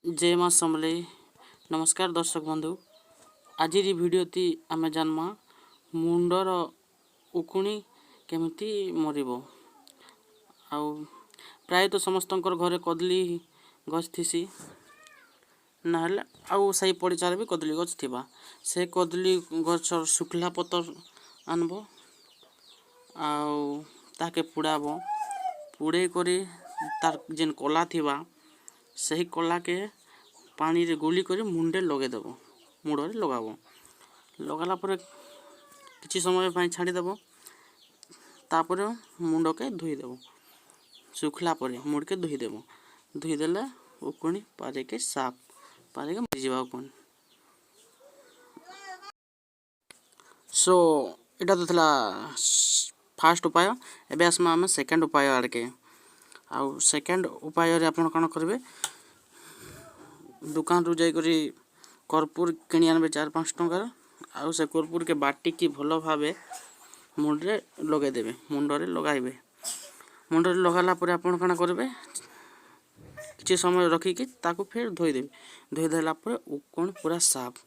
जय माँ समलेई। नमस्कार दर्शक बंधु। आज भिडियोटी आम जानमा मुंडर उकुणी केमिति मरिबो। आउ प्राय तो समस्त घरे कदली गछ थीसी ना आउ सही पड़िचार भी कदली गछ थिबा। से कदली गछ सुखला पतर आनबो आउ ताके पुड़ाबो। पुड़े करी तार जेन कला थिबा सही कला के पानी रे गोली करी मुंडे लगे देबो। मुंडरे लगाबो। लगाला परे किछि समय पाई छाड़ी देबो। तापरे मुंड के धोई देबो। सुखला परे मुंड के धोई देबो। धोई देले उकुणी पारे के साफ पारे के मरि जिबा उकुणी। सो एटा तो थला फास्ट उपाय। एबे आसमा हम सेकंड उपाय आड़ के। आउ सेकंड उपाय रे आपण कोन करबे, दुकान रु जाई करी कर्पूर किनि आनबे 4-5 टंकार। आउ से कर्पूर के बाटी की भलो भाबे मुंडरे लगे देबे। मुंडरे लगाइबे। मुंडरे लगाला परे आपण कोन करबे, किछि समय रखी कि ताको फिर धोई देबे। धोई देला परे उकुण पूरा साफ।